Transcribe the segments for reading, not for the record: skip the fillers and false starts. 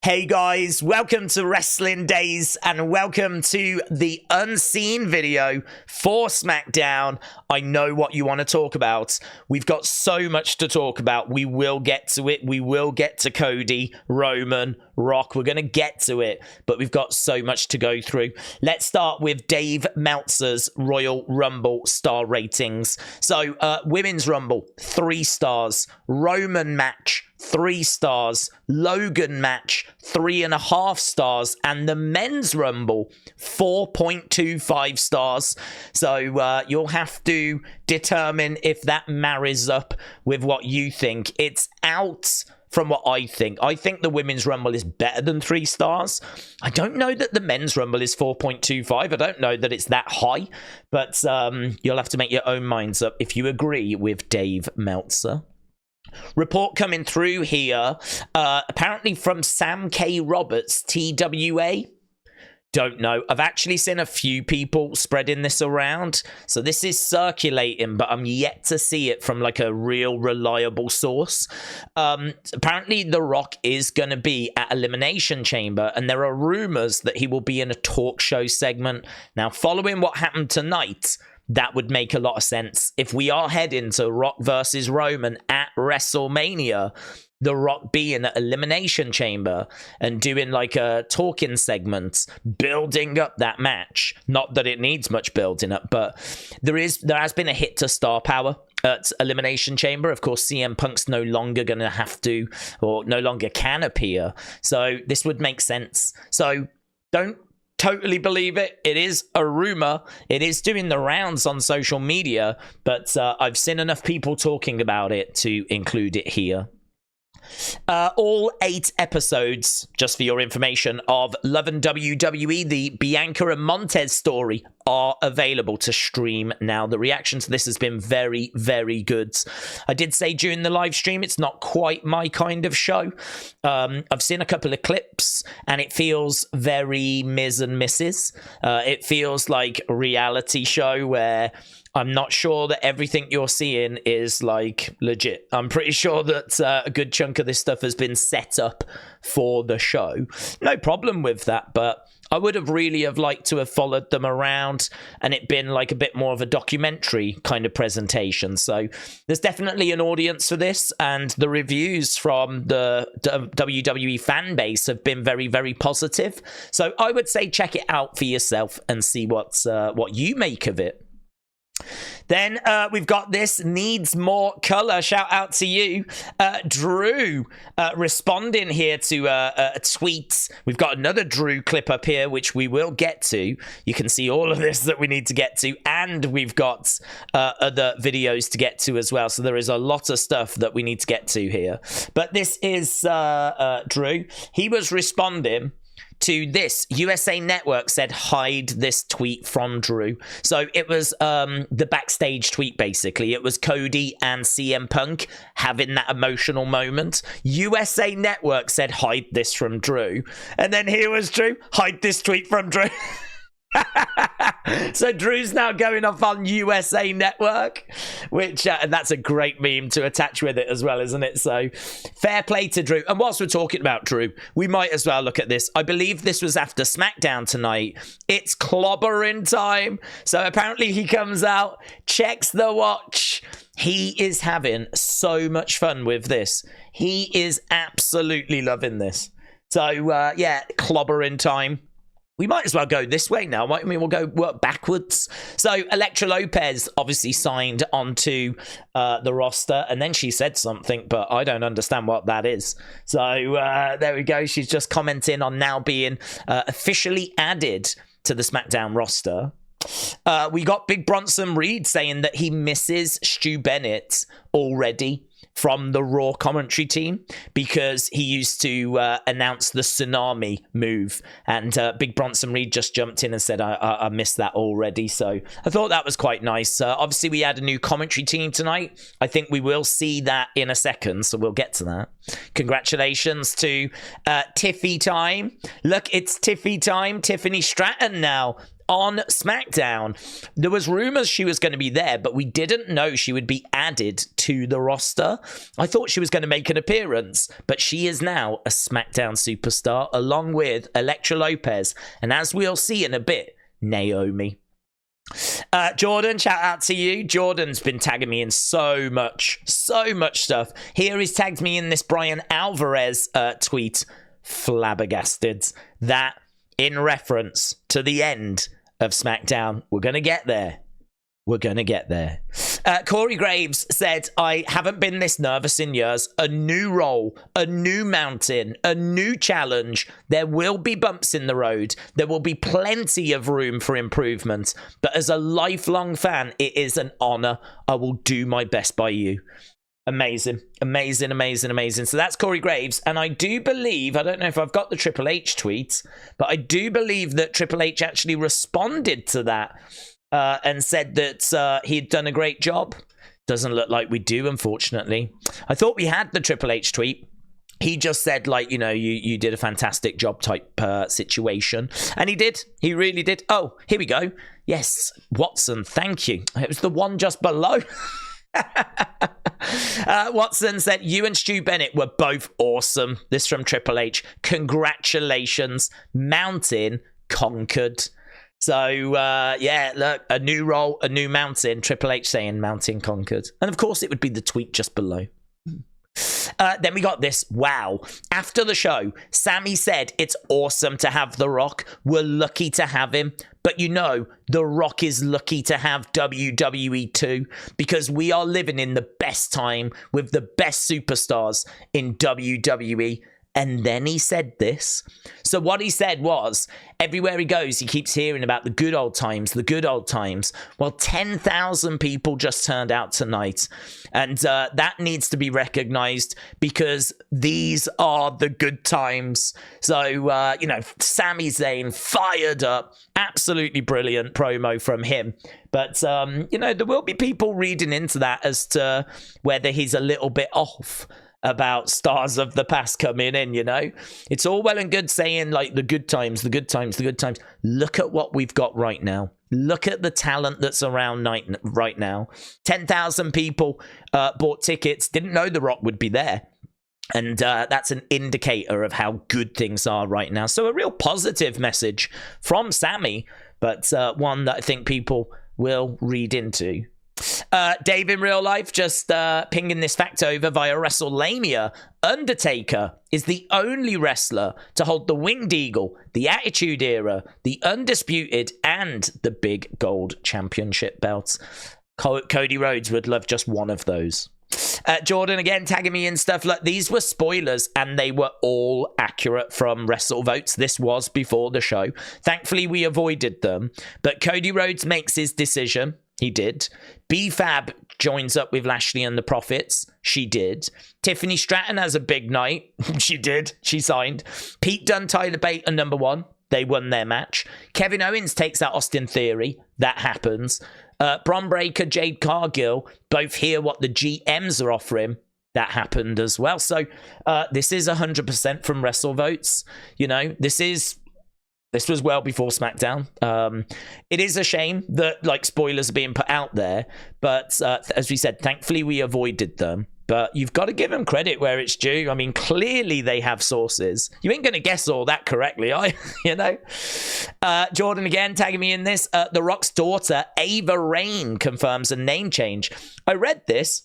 Hey guys, welcome to Wrestling Days and welcome to the unseen video for SmackDown. I know what you want to talk about. We've got so much to talk about. We will get to it. We will get to Cody, Roman, Rock. We're going to get to it, but we've got so much to go through. Let's start with Dave Meltzer's Royal Rumble star ratings. So, Women's Rumble, 3 stars. Roman match, 3 stars. Logan match, 3.5 stars. And the Men's Rumble, 4.25 stars. So you'll have to determine if that marries up with what you think. It's out from what I think. I think the Women's Rumble is better than 3 stars. I don't know that the Men's Rumble is 4.25. I don't know that it's that high. But you'll have to make your own minds up if you agree with Dave Meltzer. Report coming through here, apparently from Sam K. Roberts, TWA. Don't know. I've actually seen a few people spreading this around. So this is circulating, but I'm yet to see it from like a real reliable source. Apparently The Rock is going to be at Elimination Chamber, and there are rumors that he will be in a talk show segment. Now, following what happened tonight, that would make a lot of sense. If we are heading to Rock versus Roman at WrestleMania, The Rock being at Elimination Chamber and doing like a talking segment, building up that match. Not that it needs much building up, but there has been a hit to star power at Elimination Chamber. Of course, CM Punk's no longer going to have to, or no longer can appear. So this would make sense. So don't totally believe it. It is a rumor. It is doing the rounds on social media, but I've seen enough people talking about it to include it here. All 8 episodes, just for your information, of Love and WWE, the Bianca and Montez story, are available to stream now. The reaction to this has been very, very good. I did say during the live stream, it's not quite my kind of show. I've seen a couple of clips, and it feels very Ms. and Mrs. It feels like a reality show where I'm not sure that everything you're seeing is like legit. I'm pretty sure that a good chunk of this stuff has been set up for the show. No problem with that, but I would have really liked to have followed them around and it been like a bit more of a documentary kind of presentation. So there's definitely an audience for this, and the reviews from the WWE fan base have been very, very positive. So I would say check it out for yourself and see what you make of it. Then we've got this needs more color. Shout out to you, Drew, responding here to a tweet. We've got another Drew clip up here, which we will get to. You can see all of this that we need to get to, and we've got other videos to get to as well. So there is a lot of stuff that we need to get to here. But this is Drew. He was responding to this. USA Network said hide this tweet from Drew. So it was the backstage tweet, basically. It was Cody and CM Punk having that emotional moment. USA Network said hide this from Drew. And then here was Drew, hide this tweet from Drew. So Drew's now going off on USA Network, which and that's a great meme to attach with it as well, isn't it? So fair play to Drew. And whilst we're talking about Drew, we might as well look at this. I believe this was after SmackDown tonight. It's clobbering time. So apparently he comes out, checks the watch. He is having so much fun with this. He is absolutely loving this. So yeah, clobbering time. We might as well go this way now. We'll go work backwards. So Elektra Lopez obviously signed onto the roster, and then she said something, but I don't understand what that is. So there we go. She's just commenting on now being officially added to the SmackDown roster. We got Big Bronson Reed saying that he misses Stu Bennett already from the Raw commentary team because he used to announce the tsunami move, and Big Bronson Reed just jumped in and said I missed that already. So I thought that was quite nice. Obviously we had a new commentary team tonight. I think we will see that in a second, so we'll get to that. Congratulations to Tiffy time. Look, it's Tiffy time. Tiffany Stratton now on SmackDown, there was rumors she was going to be there, but we didn't know she would be added to the roster. I thought she was going to make an appearance, but she is now a SmackDown superstar, along with Elektra Lopez, and as we'll see in a bit, Naomi. Jordan, shout out to you. Jordan's been tagging me in so much stuff. Here he's tagged me in this Bryan Alvarez tweet. Flabbergasted. That in reference to the end of SmackDown. We're going to get there. We're going to get there. Corey Graves said, I haven't been this nervous in years. A new role, a new mountain, a new challenge. There will be bumps in the road. There will be plenty of room for improvement. But as a lifelong fan, it is an honor. I will do my best by you. Amazing, amazing, amazing, amazing. So that's Corey Graves. And I do believe, I don't know if I've got the Triple H tweet, but I do believe that Triple H actually responded to that and said that he'd done a great job. Doesn't look like we do, unfortunately. I thought we had the Triple H tweet. He just said, like, you know, you did a fantastic job type situation. And he did. He really did. Oh, here we go. Yes, Watson, thank you. It was the one just below. Watson said, you and Stu Bennett were both awesome. This from Triple H. Congratulations. Mountain conquered. So, yeah, look, a new role, a new mountain. Triple H saying mountain conquered. And of course, it would be the tweet just below. Then we got this. Wow. After the show, Sami said it's awesome to have The Rock. We're lucky to have him. But you know, The Rock is lucky to have WWE too, because we are living in the best time with the best superstars in WWE. And then he said this. So what he said was, everywhere he goes, he keeps hearing about the good old times, the good old times. Well, 10,000 people just turned out tonight. And that needs to be recognized because these are the good times. So, you know, Sami Zayn fired up. Absolutely brilliant promo from him. But, you know, there will be people reading into that as to whether he's a little bit off about stars of the past coming in, you know? It's all well and good saying, like, the good times, the good times, the good times. Look at what we've got right now. Look at the talent that's around right now. 10,000 people bought tickets, didn't know The Rock would be there. And that's an indicator of how good things are right now. So a real positive message from Sami, but one that I think people will read into. Dave in real life just pinging this fact over via WrestleMania. Undertaker is the only wrestler to hold the Winged Eagle, the Attitude Era, the Undisputed, and the Big Gold Championship belts. Cody Rhodes would love just one of those. Jordan again tagging me in stuff. Like, these were spoilers and they were all accurate from WrestleVotes. This was before the show. Thankfully we avoided them, but Cody Rhodes makes his decision. He did. B-Fab joins up with Lashley and the Profits. She did. Tiffany Stratton has a big night. She did. She signed. Pete Dunne, Tyler Bate are number one. They won their match. Kevin Owens takes out Austin Theory. That happens. Bron Breakker, Jade Cargill both hear what the GMs are offering. That happened as well. So this is 100% from WrestleVotes. You know, this was well before SmackDown. It is a shame that, like, spoilers are being put out there, but as we said, thankfully we avoided them. But you've got to give them credit where it's due. I mean, clearly they have sources. You ain't going to guess all that correctly, are you? You know? Jordan again tagging me in this. The Rock's daughter, Ava Raine, confirms a name change. I read this,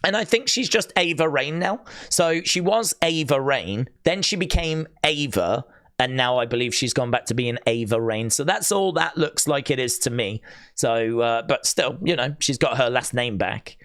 and I think she's just Ava Raine now. So she was Ava Raine, then she became Ava, and now I believe she's gone back to being Ava Raine. So that's all that looks like it is to me. So, but still, you know, she's got her last name back.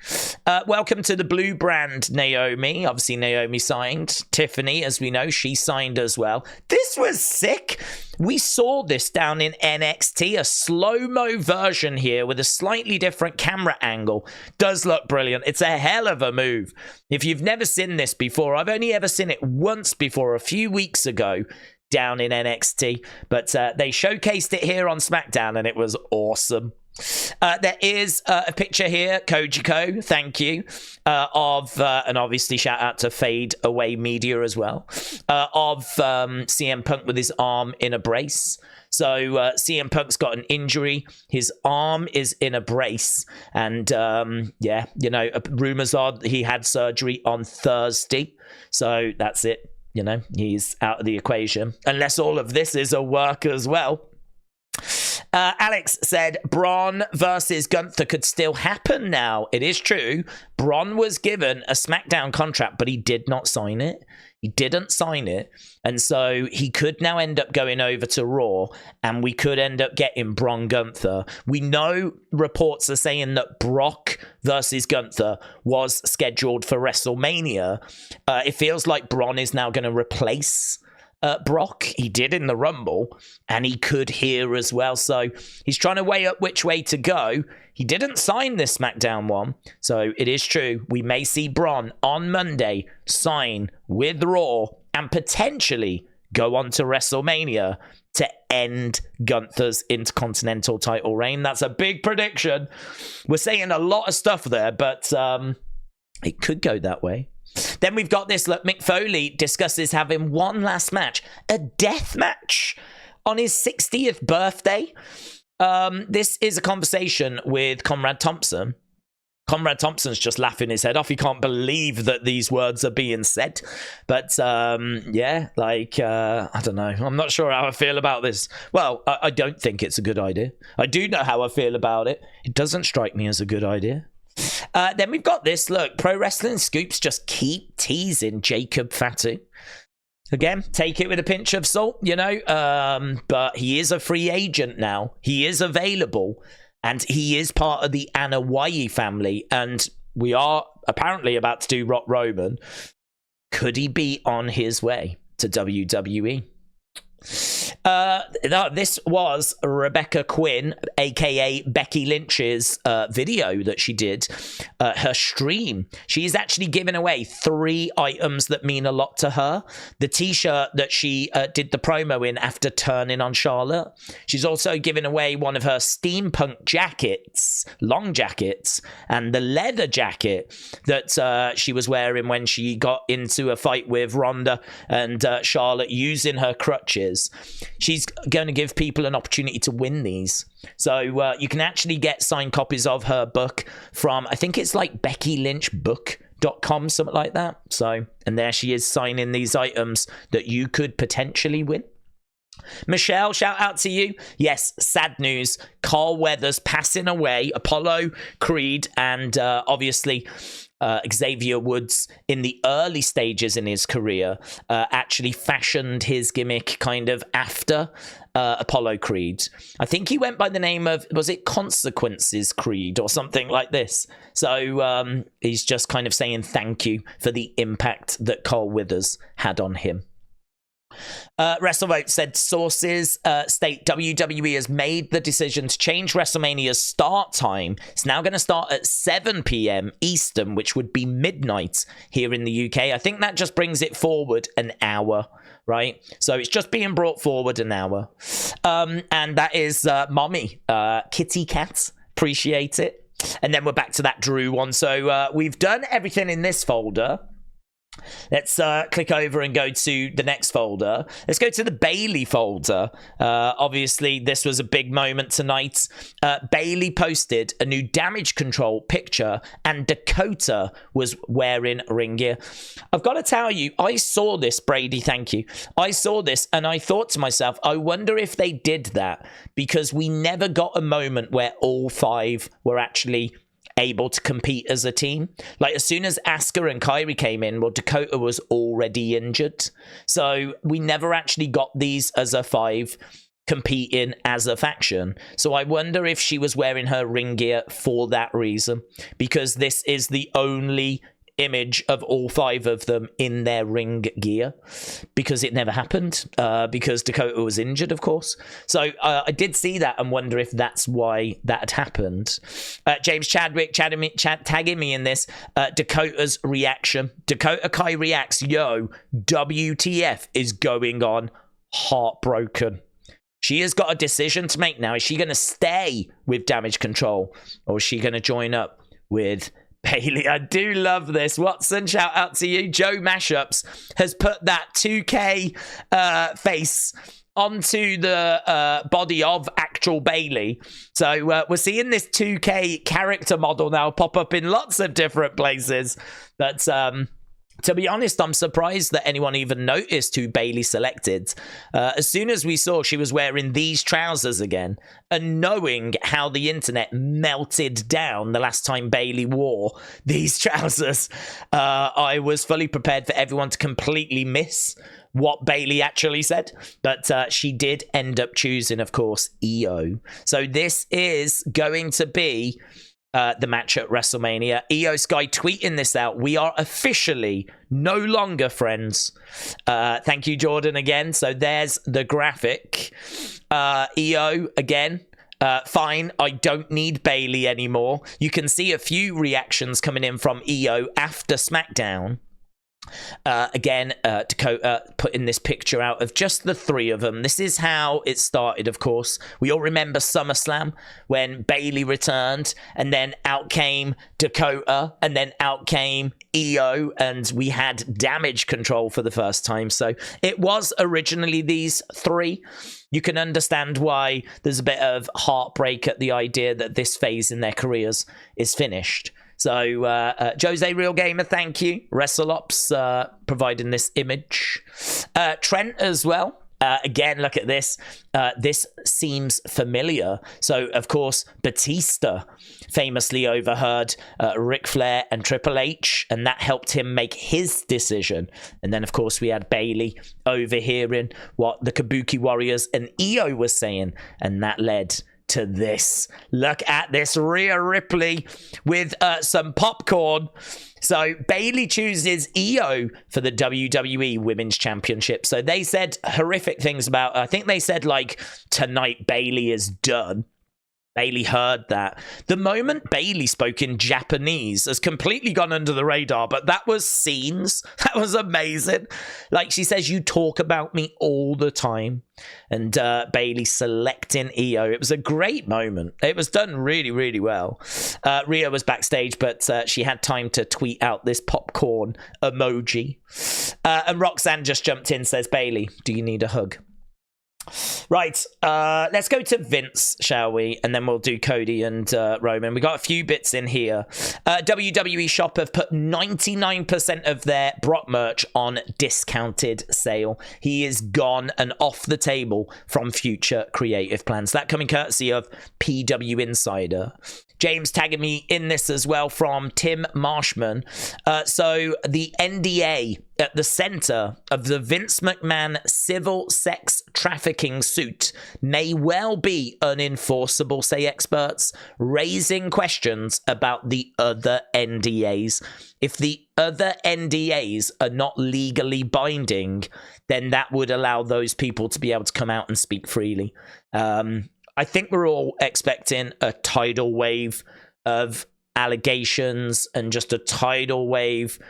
Welcome to the blue brand, Naomi. Obviously, Naomi signed. Tiffany, as we know, she signed as well. This was sick. We saw this down in NXT, a slow-mo version here with a slightly different camera angle. Does look brilliant. It's a hell of a move. If you've never seen this before, I've only ever seen it once before, a few weeks ago, down in NXT, but they showcased it here on SmackDown and it was awesome. There is a picture here, Kojiko, thank you, and obviously shout out to Fade Away Media as well, of CM Punk with his arm in a brace. So CM Punk's got an injury. His arm is in a brace. And yeah, you know, rumors are he had surgery on Thursday. So that's it. You know, he's out of the equation. Unless all of this is a work as well. Alex said Bron versus Gunther could still happen now. It is true. Bron was given a SmackDown contract, but he did not sign it. He didn't sign it. And so he could now end up going over to Raw, and we could end up getting Bron Gunther. We know reports are saying that Brock versus Gunther was scheduled for WrestleMania. It feels like Bron is now going to replace Brock. He did in the Rumble, and he could here as well. So he's trying to weigh up which way to go. He didn't sign this SmackDown one. So it is true. We may see Bron on Monday sign with Raw and potentially go on to WrestleMania to end Gunther's Intercontinental title reign. That's a big prediction. We're saying a lot of stuff there, but it could go that way. Then we've got this, look, Mick Foley discusses having one last match, a death match on his 60th birthday. This is a conversation with Conrad Thompson. Conrad Thompson's just laughing his head off. He can't believe that these words are being said. But yeah, like, I don't know. I'm not sure how I feel about this. Well, I don't think it's a good idea. I do know how I feel about it. It doesn't strike me as a good idea. Then we've got this, look, Pro Wrestling Scoops just keep teasing Jacob Fatu. Again, take it with a pinch of salt, you know, but he is a free agent now. He is available, and he is part of the Anoa'i family, and we are apparently about to do Rock Roman. Could he be on his way to WWE? No, this was Rebecca Quinn, aka Becky Lynch's video that she did, her stream. She's actually given away 3 items that mean a lot to her. The t-shirt that she did the promo in after turning on Charlotte. She's also given away one of her steampunk jackets, long jackets, and the leather jacket that she was wearing when she got into a fight with Ronda and Charlotte using her crutches. She's going to give people an opportunity to win these. So you can actually get signed copies of her book from, I think it's like BeckyLynchBook.com, something like that. So, and there she is signing these items that you could potentially win. Michelle, shout out to you. Yes, sad news. Carl Weathers passing away. Apollo Creed and obviously Xavier Woods in the early stages in his career actually fashioned his gimmick kind of after Apollo Creed. I think he went by the name of, was it Consequences Creed or something like this? So he's just kind of saying thank you for the impact that Carl Weathers had on him. WrestleVote said sources state WWE has made the decision to change WrestleMania's start time. It's now going to start at 7 p.m. Eastern, which would be midnight here in the UK. I think that just brings it forward an hour, right? So it's just being brought forward an hour. And that is Mommy, Kitty Cat. Appreciate it. And then we're back to that Drew one. So we've done everything in this folder. Let's click over and go to the next folder. Let's go to the Bayley folder. Obviously, this was a big moment tonight. Bayley posted a new Damage Control picture, and Dakota was wearing ring gear. I've got to tell you, I saw this, Brady, thank you. I saw this, and I thought to myself, I wonder if they did that, because we never got a moment where all 5 were actually able to compete as a team. Like, as soon as Asuka and Kairi came in, well, Dakota was already injured. So we never actually got these as a 5 competing as a faction. So I wonder if she was wearing her ring gear for that reason, because this is the only image of all 5 of them in their ring gear, because it never happened, because Dakota was injured, of course. So I did see that and wonder if that's why that had happened. James Chadwick tagging me in this. Dakota's reaction. Dakota Kai reacts, yo, WTF is going on. Heartbroken. she has got a decision to make now. Is she going to stay with Damage Control, or is she going to join up with Bayley? I do love this. Watson, shout out to you. Joe Mashups has put that 2K face onto the body of actual Bayley. So we're seeing this 2K character model now pop up in lots of different places. But to be honest, I'm surprised that anyone even noticed who Bayley selected. As soon as we saw she was wearing these trousers again, and knowing how the internet melted down the last time Bayley wore these trousers, I was fully prepared for everyone to completely miss what Bayley actually said. But she did end up choosing, of course, Iyo. So this is going to be the match at WrestleMania. Iyo Sky tweeting this out. We are officially no longer friends. Thank you, Jordan, again. So there's the graphic. Iyo, again, fine. I don't need Bayley anymore. You can see a few reactions coming in from Iyo after SmackDown. Again, Dakota putting this picture out of just the three of them. This is how it started, of course. We all remember SummerSlam when Bayley returned, and then out came Dakota, and then out came Iyo, and we had Damage Control for the first time. So it was originally these three. You can understand why there's a bit of heartbreak at the idea that this phase in their careers is finished. So, Jose Real Gamer, thank you. WrestleOps providing this image. Trent as well. Again, look at this. This seems familiar. So, of course, Batista famously overheard Ric Flair and Triple H, and that helped him make his decision. And then, of course, we had Bayley overhearing what the Kabuki Warriors and Iyo was saying, and that led to this. Look at this. Rhea Ripley with some popcorn. So Bayley chooses Iyo for the WWE Women's Championship. So they said horrific things about, I think they said like, tonight Bayley is done. Bayley heard that. The moment Bayley spoke in Japanese has completely gone under the radar, but that was scenes. That was amazing. Like she says, you talk about me all the time. And Bayley selecting Iyo. It was a great moment. It was done really, really well. Rhea was backstage, but she had time to tweet out this popcorn emoji. And Roxanne just jumped in, says, Bayley, do you need a hug? Right, let's go to Vince, shall we? And then we'll do Cody and Roman. We got a few bits in here. WWE Shop have put 99% of their Brock merch on discounted sale. He is gone and off the table from future creative plans. That coming courtesy of PW Insider. James tagging me in this as well from Tim Marshman. So the NDA at the center of the Vince McMahon civil sex trafficking suit may well be unenforceable, say experts, raising questions about the other NDAs. If the other NDAs are not legally binding, then that would allow those people to be able to come out and speak freely. I think we're all expecting a tidal wave of allegations and just a tidal wave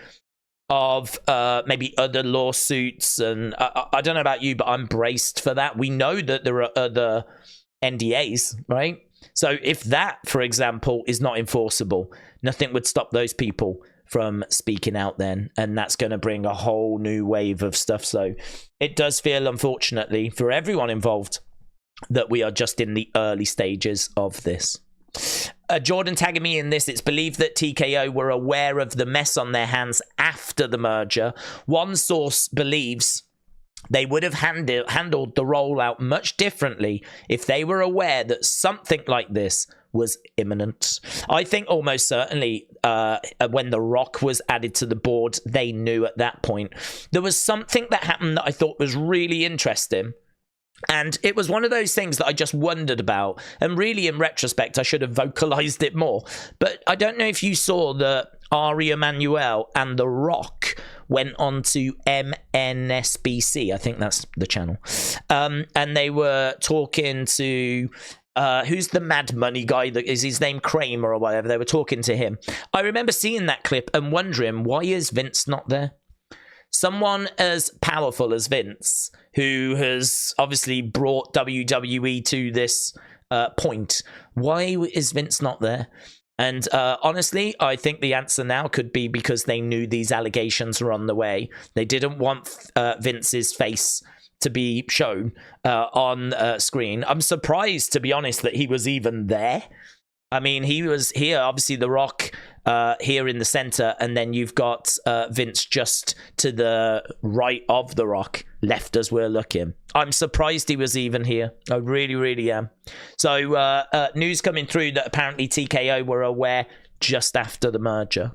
of maybe other lawsuits. And I don't know about you, but I'm braced for that. We know that there are other NDAs, right? So if that, for example, is not enforceable, nothing would stop those people from speaking out then. And that's going to bring a whole new wave of stuff. So it does feel, unfortunately, for everyone involved, that we are just in the early stages of this. Jordan tagging me in this. It's believed that TKO were aware of the mess on their hands after the merger. One source believes they would have handled the rollout much differently if they were aware that something like this was imminent. I think almost certainly when The Rock was added to the board, they knew at that point. There was something that happened that I thought was really interesting. And it was one of those things that I just wondered about. And really, in retrospect, I should have vocalized it more. But I don't know if you saw that Ari Emanuel and The Rock went on to MNSBC. I think that's the channel. And they were talking to... who's the Mad Money guy? Is his name Kramer or whatever? They were talking to him. I remember seeing that clip and wondering, why is Vince not there? someone as powerful as Vince, who has obviously brought WWE to this point, why is Vince not there? And honestly, I think the answer now could be because they knew these allegations were on the way. They didn't want Vince's face to be shown on screen. I'm surprised, to be honest, that he was even there. I mean, he was here, obviously The Rock here in the center, and then you've got Vince just to the right of The Rock, left as we're looking. I'm surprised he was even here. I really, really am. So news coming through that apparently TKO were aware just after the merger.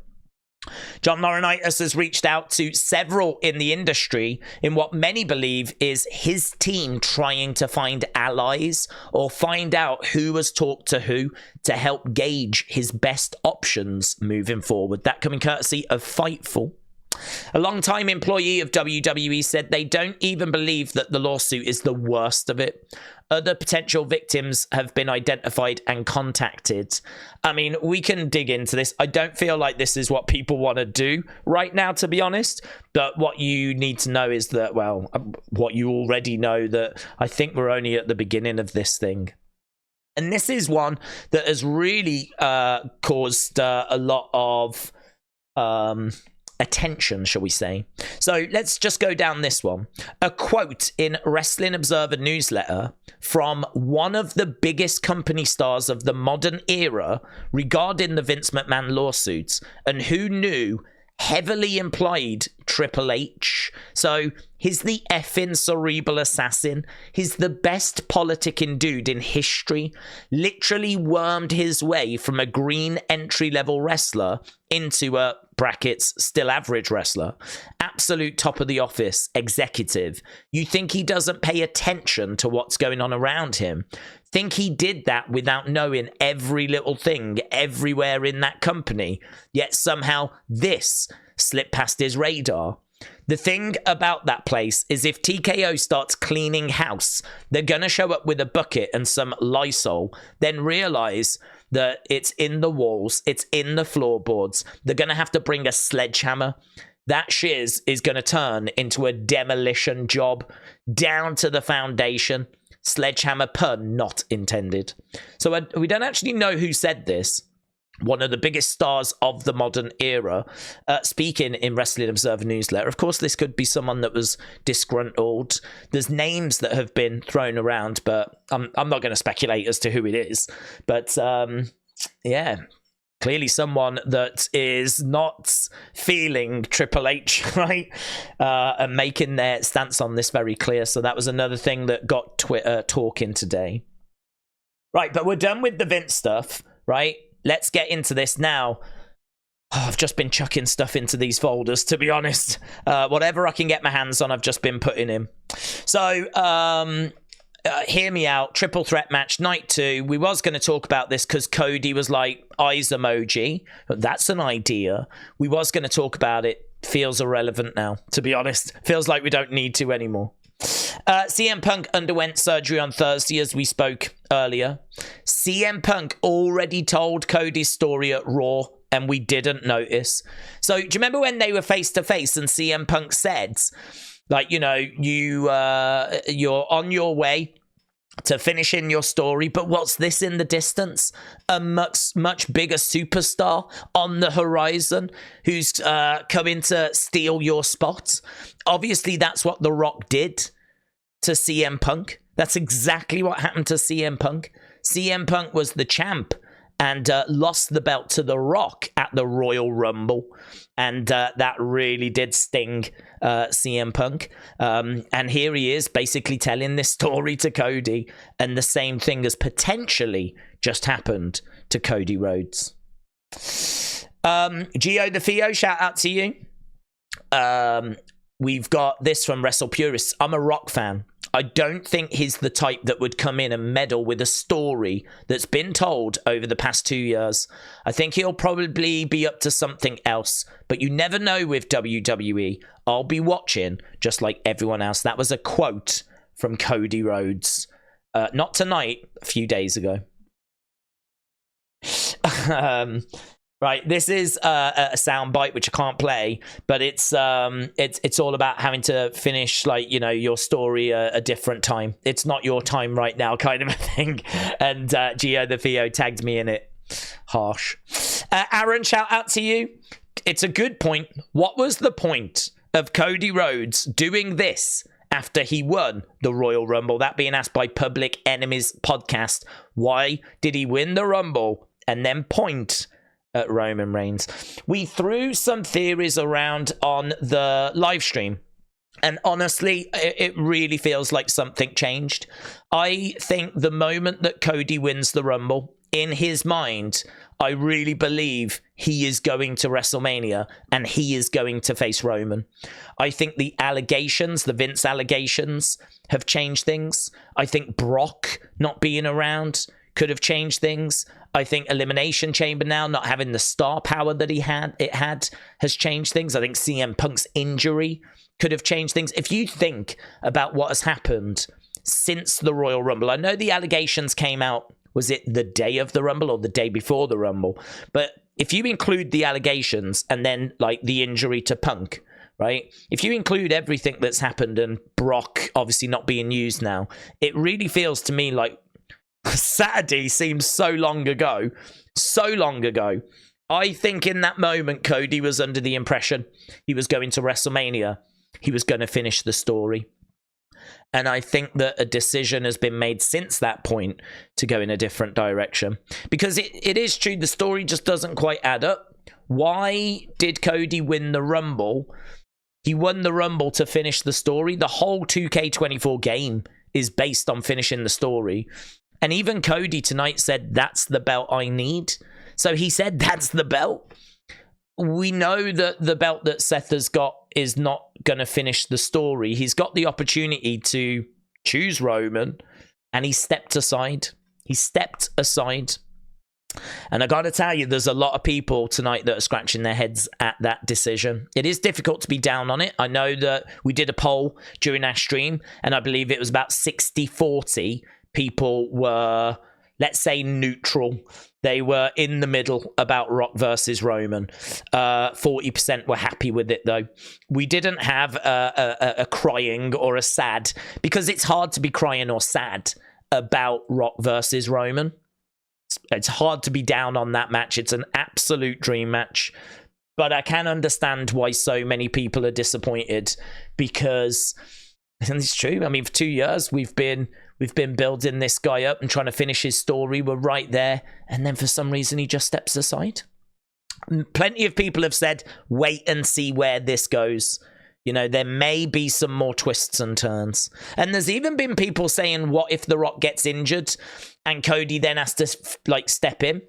John Laurinaitis has reached out to several in the industry in what many believe is his team trying to find allies or find out who has talked to who to help gauge his best options moving forward. That coming courtesy of Fightful. A long-time employee of WWE said they don't even believe that the lawsuit is the worst of it. Other potential victims have been identified and contacted. I mean, we can dig into this. I don't feel like this is what people want to do right now, to be honest. But what you need to know is that, well, what you already know, that I think we're only at the beginning of this thing. And this is one that has really caused a lot of attention, shall we say. So let's just go down this one. A quote in Wrestling Observer newsletter from one of the biggest company stars of the modern era regarding the Vince McMahon lawsuits, and who knew heavily implied Triple H. So he's the effing cerebral assassin. He's the best politicking dude in history. Literally wormed his way from a green entry-level wrestler into a, brackets, still average wrestler. Absolute top of the office executive. You think he doesn't pay attention to what's going on around him? Think he did that without knowing every little thing everywhere in that company, yet somehow this slipped past his radar. The thing about that place is if TKO starts cleaning house, they're going to show up with a bucket and some Lysol, then realize that it's in the walls, it's in the floorboards. They're going to have to bring a sledgehammer. That shiz is going to turn into a demolition job down to the foundation. Sledgehammer pun not intended. So we don't actually know who said this. One of the biggest stars of the modern era, speaking in Wrestling Observer newsletter. Of course, this could be someone that was disgruntled. There's names that have been thrown around, but I'm not going to speculate as to who it is. But yeah, clearly someone that is not feeling Triple H, right? And making their stance on this very clear. So that was another thing that got Twitter talking today. Right, but we're done with the Vince stuff, right? Let's get into this now. Oh, I've just been chucking stuff into these folders, to be honest. Whatever I can get my hands on, I've just been putting in. So, hear me out. Triple threat match, night 2. We was going to talk about this because Cody was like, eyes emoji. That's an idea. We was going to talk about it. Feels irrelevant now, to be honest. Feels like we don't need to anymore. CM Punk underwent surgery on Thursday, as we spoke earlier. CM Punk already told Cody's story at Raw, and we didn't notice. So, do you remember when they were face to face and CM Punk said, like, you know, you're on your way to finishing your story, but what's this in the distance? A much bigger superstar on the horizon who's coming to steal your spot. Obviously, that's what The Rock did to CM Punk. That's exactly what happened to CM Punk. CM Punk was the champ and lost the belt to The Rock at the Royal Rumble. And that really did sting CM Punk. And here he is basically telling this story to Cody. And the same thing has potentially just happened to Cody Rhodes. Gio the Theo, shout out to you. We've got this from Wrestle Purists. I'm a Rock fan. I don't think he's the type that would come in and meddle with a story that's been told over the past 2 years. I think he'll probably be up to something else, but you never know with WWE. I'll be watching just like everyone else. That was a quote from Cody Rhodes. Not tonight, a few days ago. Right, this is a sound bite which I can't play, but it's all about having to finish, like, you know, your story a different time. It's not your time right now, kind of a thing. And Gio the Theo tagged me in it. Harsh. Aaron, shout out to you. It's a good point. What was the point of Cody Rhodes doing this after he won the Royal Rumble? That being asked by Public Enemies podcast. Why did he win the Rumble and then point at Roman Reigns? We threw some theories around on the live stream, and honestly, it really feels like something changed. I think the moment that Cody wins the Rumble, in his mind, I really believe he is going to WrestleMania and he is going to face Roman. I think the allegations, the Vince allegations, have changed things. I think Brock not being around could have changed things. I think Elimination Chamber now not having the star power that it had has changed things. I think CM Punk's injury could have changed things. If you think about what has happened since the Royal Rumble, I know the allegations came out, was it the day of the Rumble or the day before the Rumble? But if you include the allegations and then like the injury to Punk, right? If you include everything that's happened and Brock obviously not being used now, it really feels to me like Saturday seems so long ago. So long ago. I think in that moment, Cody was under the impression he was going to WrestleMania. He was going to finish the story. And I think that a decision has been made since that point to go in a different direction. Because it is true, the story just doesn't quite add up. Why did Cody win the Rumble? He won the Rumble to finish the story. The whole 2K24 game is based on finishing the story. And even Cody tonight said, that's the belt I need. So he said, that's the belt. We know that the belt that Seth has got is not going to finish the story. He's got the opportunity to choose Roman, and he stepped aside. He stepped aside. And I got to tell you, there's a lot of people tonight that are scratching their heads at that decision. It is difficult to be down on it. I know that we did a poll during our stream, and I believe it was about 60-40 people were, let's say, neutral. They were in the middle about Rock versus Roman. 40% were happy with it, though. We didn't have a crying or a sad, because it's hard to be crying or sad about Rock versus Roman. It's hard to be down on that match. It's an absolute dream match. But I can understand why so many people are disappointed, because, and it's true, I mean, for 2 years, we've been building this guy up and trying to finish his story. We're right there. And then for some reason, he just steps aside. Plenty of people have said, wait and see where this goes. You know, there may be some more twists and turns. And there's even been people saying, what if The Rock gets injured and Cody then has to, like, step in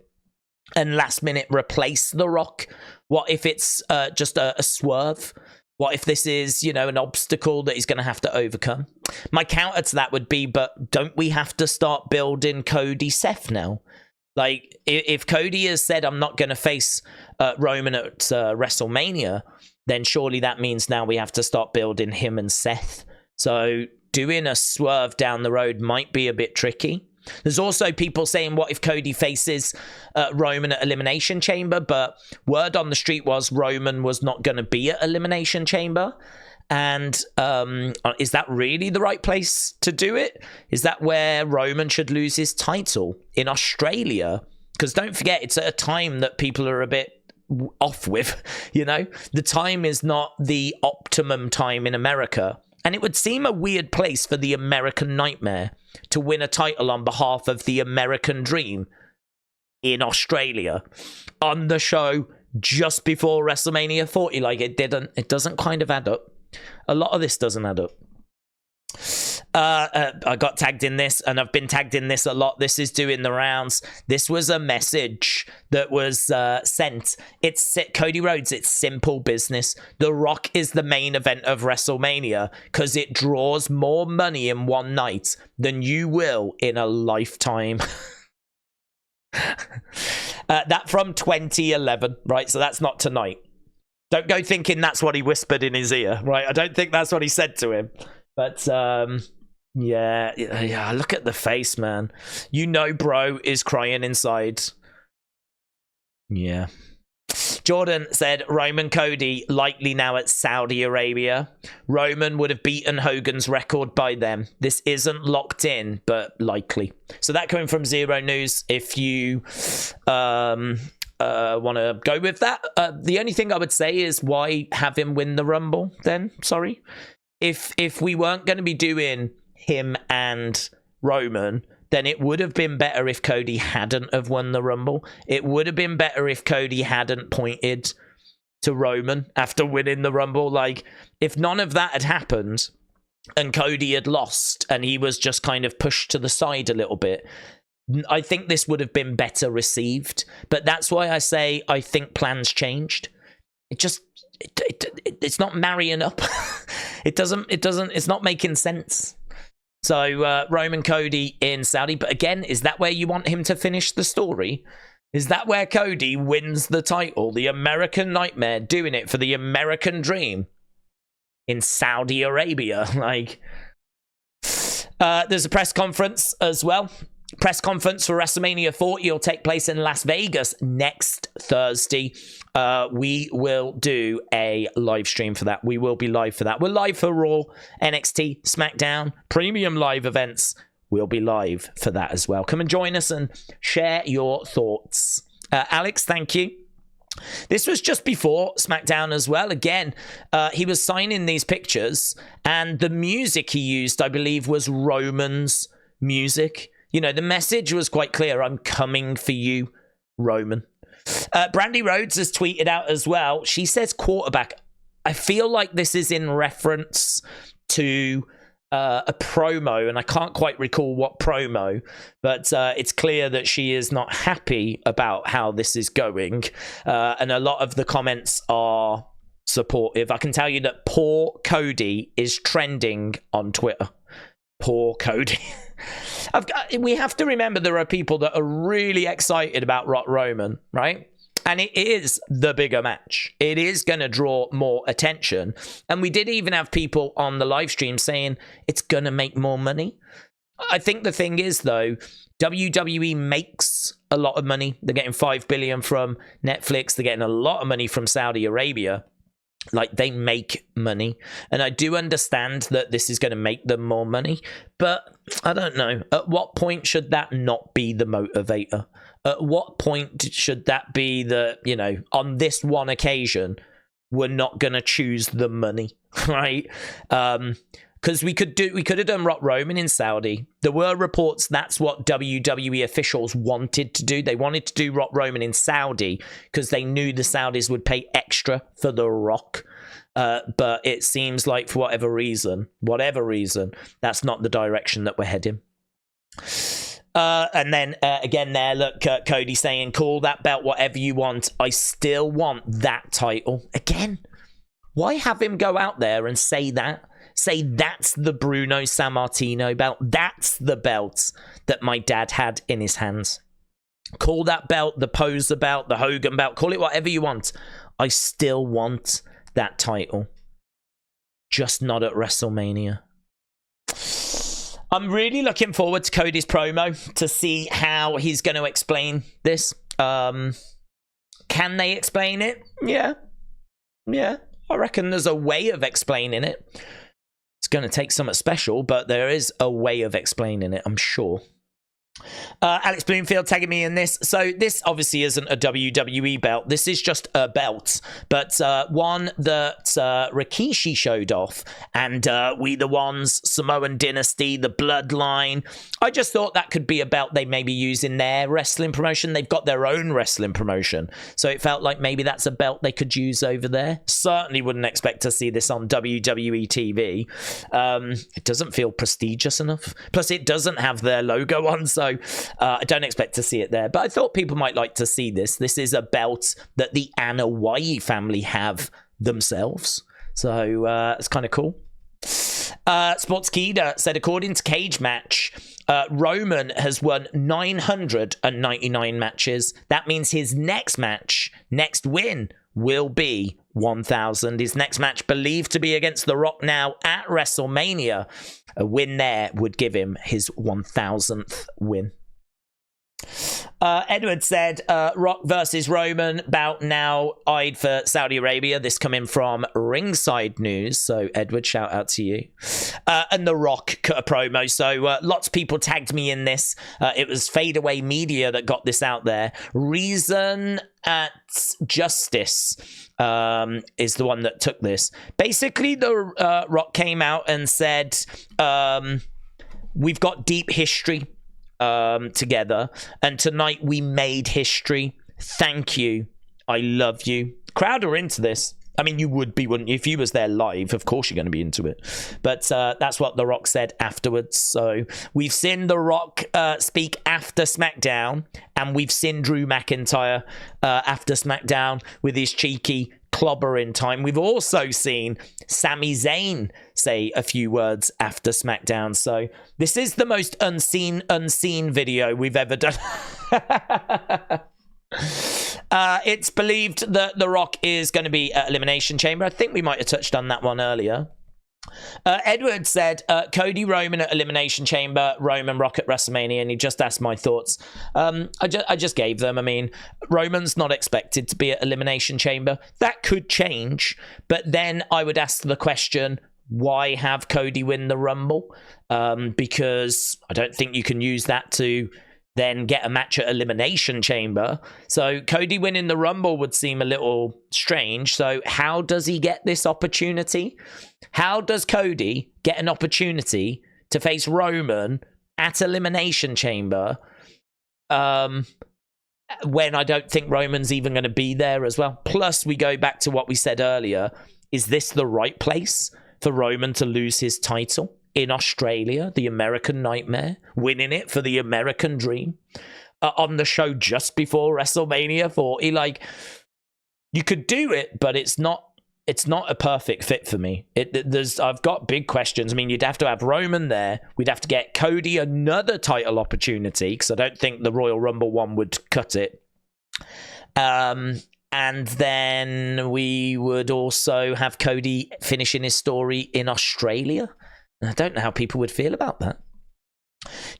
and last minute replace The Rock? What if it's just a swerve? What if this is, you know, an obstacle that he's going to have to overcome? My counter to that would be, but don't we have to start building Cody Seth now? Like, if Cody has said, I'm not going to face Roman at WrestleMania, then surely that means now we have to start building him and Seth. So doing a swerve down the road might be a bit tricky. There's also people saying, what if Cody faces Roman at Elimination Chamber? But word on the street was Roman was not going to be at Elimination Chamber. And is that really the right place to do it? Is that where Roman should lose his title? In Australia? Because don't forget, it's at a time that people are a bit off with, you know? The time is not the optimum time in America. And it would seem a weird place for the American Nightmare to win a title on behalf of the American Dream in Australia on the show just before WrestleMania 40. Like, it doesn't kind of add up. A lot of this doesn't add up. I got tagged in this, and I've been tagged in this a lot. This is doing the rounds. This was a message that was sent. It's Cody Rhodes. It's simple business. The Rock is the main event of WrestleMania because it draws more money in one night than you will in a lifetime. That from 2011, right? So that's not tonight. Don't go thinking that's what he whispered in his ear, right? I don't think that's what he said to him. But, yeah, look at the face, man. You know bro is crying inside. Yeah. Jordan said Roman Cody likely now at Saudi Arabia. Roman would have beaten Hogan's record by then. This isn't locked in, but likely. So that coming from Zero News. If you want to go with that, the only thing I would say is why have him win the Rumble then? Sorry. If we weren't going to be doing him and Roman, then it would have been better if Cody hadn't have won the Rumble. It would have been better if Cody hadn't pointed to Roman after winning the Rumble. Like, if none of that had happened and Cody had lost and he was just kind of pushed to the side a little bit, I think this would have been better received. But that's why I say I think plans changed. It's not marrying up. It's not making sense. So Roman Cody in Saudi. But again, is that where you want him to finish the story? Is that where Cody wins the title? The American Nightmare doing it for the American Dream in Saudi Arabia. Like, there's a press conference as well. Press conference for WrestleMania 40 will take place in Las Vegas next Thursday. We will do a live stream for that. We will be live for that. We're live for Raw, NXT, SmackDown, premium live events. We'll be live for that as well. Come and join us and share your thoughts. Alex, thank you. This was just before SmackDown as well. Again, he was signing these pictures, and the music he used, I believe, was Roman's music. You know, the message was quite clear. I'm coming for you, Roman. Brandi Rhodes has tweeted out as well. She says quarterback. I feel like this is in reference to a promo, and I can't quite recall what promo, but it's clear that she is not happy about how this is going. And a lot of the comments are supportive. I can tell you that poor Cody is trending on Twitter. Poor Cody. We have to remember there are people that are really excited about Roman, right? And it is the bigger match. It is going to draw more attention. And we did even have people on the live stream saying it's going to make more money. I think the thing is, though, WWE makes a lot of money. They're getting $5 billion from Netflix. They're getting a lot of money from Saudi Arabia. Like, they make money, and I do understand that this is going to make them more money, but I don't know. At what point should that not be the motivator? At what point should that be the, you know, on this one occasion, we're not going to choose the money, right? Because we could have done Roman in Saudi. There were reports that's what WWE officials wanted to do. They wanted to do Roman in Saudi because they knew the Saudis would pay extra for The Rock. But it seems like for whatever reason, that's not the direction that we're heading. And then again there, look, Cody saying, call that belt whatever you want. I still want that title. Again, why have him go out there and say that? Say that's the Bruno Sammartino belt. That's the belt that my dad had in his hands. Call that belt the Poser belt, the Hogan belt. Call it whatever you want. I still want that title. Just not at WrestleMania. I'm really looking forward to Cody's promo to see how he's going to explain this. Can they explain it? Yeah. I reckon there's a way of explaining it. It's going to take something special, but there is a way of explaining it, I'm sure. Alex Bloomfield tagging me in this. So this obviously isn't a WWE belt. This is just a belt, but one that Rikishi showed off, and We the Ones, Samoan Dynasty, the Bloodline. I just thought that could be a belt they maybe use in their wrestling promotion. They've got their own wrestling promotion, so it felt like maybe that's a belt they could use over there. Certainly wouldn't expect to see this on WWE TV. It doesn't feel prestigious enough. Plus, it doesn't have their logo on, so I don't expect to see it there. But I thought people might like to see this. This is a belt that the Anoa'i family have themselves. So it's kind of cool. Sportskida said, according to Cage Match, Roman has won 999 matches. That means his next win, will be 1,000. His next match believed to be against The Rock now at WrestleMania. A win there would give him his 1,000th win. Edward said, Rock versus Roman, bout now eyed for Saudi Arabia. This coming from Ringside News. So, Edward, shout out to you. And The Rock cut a promo. So, lots of people tagged me in this. It was Fadeaway Media that got this out there. Reason at Justice is the one that took this. Basically, The Rock came out and said, we've got deep history together, and tonight we made history. Thank you. I love you. Crowd are into this. I mean, you would be, wouldn't you? If you was there live, of course you're going to be into it. But that's what The Rock said afterwards. So we've seen The Rock speak after SmackDown, and we've seen Drew McIntyre after SmackDown with his cheeky clobbering time. We've also seen Sami Zayn say a few words after SmackDown. So this is the most unseen video we've ever done. It's believed that The Rock is going to be at Elimination Chamber. I think we might have touched on that one earlier. Edward said, Cody Roman at Elimination Chamber, Roman Rock at WrestleMania, and he just asked my thoughts. I just gave them. I mean, Roman's not expected to be at Elimination Chamber. That could change, but then I would ask the question, why have Cody win the Rumble? Because I don't think you can use that to then get a match at Elimination Chamber. So Cody winning the Rumble would seem a little strange. So how does he get this opportunity? How does Cody get an opportunity to face Roman at Elimination Chamber when I don't think Roman's even going to be there as well? Plus, we go back to what we said earlier. Is this the right place for Roman to lose his title? In Australia, the American Nightmare, winning it for the American Dream on the show just before WrestleMania 40. Like, you could do it, but it's not a perfect fit for me. I've got big questions. I mean, you'd have to have Roman there. We'd have to get Cody another title opportunity, because I don't think the Royal Rumble one would cut it. And then we would also have Cody finishing his story in Australia. I don't know how people would feel about that.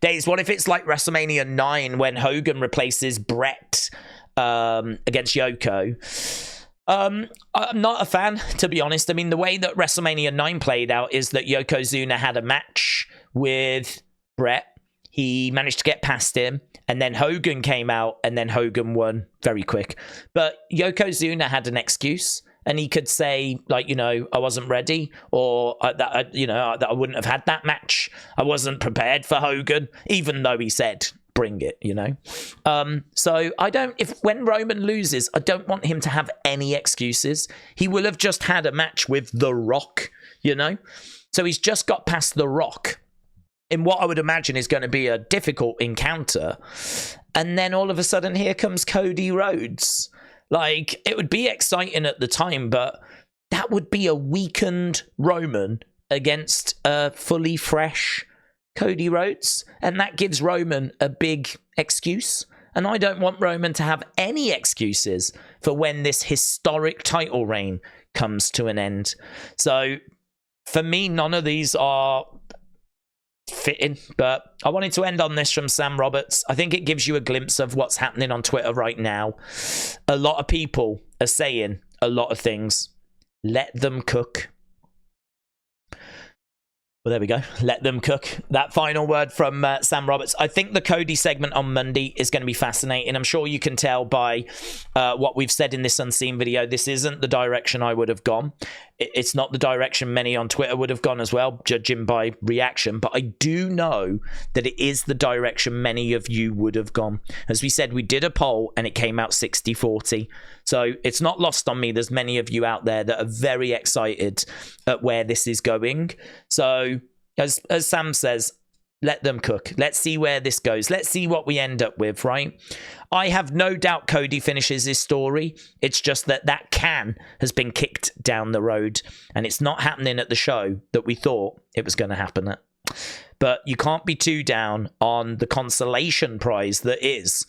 Days, what if it's like WrestleMania 9 when Hogan replaces Brett against Yoko? I'm not a fan, to be honest. I mean, the way that WrestleMania 9 played out is that Yokozuna had a match with Brett. He managed to get past him, and then Hogan came out, and then Hogan won very quick. But Yokozuna had an excuse. And he could say, like, you know, I wasn't ready, or that I wouldn't have had that match. I wasn't prepared for Hogan, even though he said, bring it, you know. So when Roman loses, I don't want him to have any excuses. He will have just had a match with The Rock, you know. So he's just got past The Rock in what I would imagine is going to be a difficult encounter. And then all of a sudden, here comes Cody Rhodes. Like, it would be exciting at the time, but that would be a weakened Roman against a fully fresh Cody Rhodes. And that gives Roman a big excuse. And I don't want Roman to have any excuses for when this historic title reign comes to an end. So, for me, none of these are fitting, but I wanted to end on this from Sam Roberts. I think it gives you a glimpse of what's happening on Twitter right now. A lot of people are saying a lot of things. Let them cook. Well, there we go. Let them cook. That final word from Sam Roberts. I think the Cody segment on Monday is going to be fascinating. I'm sure you can tell by what we've said in this unseen video. This isn't the direction I would have gone. It's not the direction many on Twitter would have gone as well, judging by reaction. But I do know that it is the direction many of you would have gone. As we said, we did a poll and it came out 60-40. So it's not lost on me. There's many of you out there that are very excited at where this is going. So as Sam says, let them cook. Let's see where this goes. Let's see what we end up with, right? I have no doubt Cody finishes his story. It's just that can has been kicked down the road, and it's not happening at the show that we thought it was going to happen at. But you can't be too down on the consolation prize that is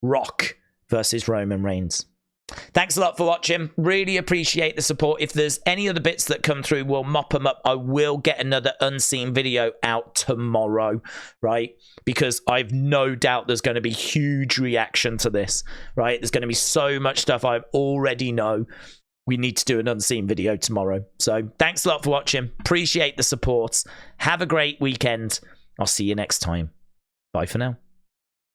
Rock versus Roman Reigns. Thanks a lot for watching. Really appreciate the support. If there's any other bits that come through, we'll mop them up. I will get another unseen video out tomorrow, right? Because I've no doubt there's going to be huge reaction to this, right? There's going to be so much stuff I already know. We need to do an unseen video tomorrow. So thanks a lot for watching. Appreciate the support. Have a great weekend. I'll see you next time. Bye for now.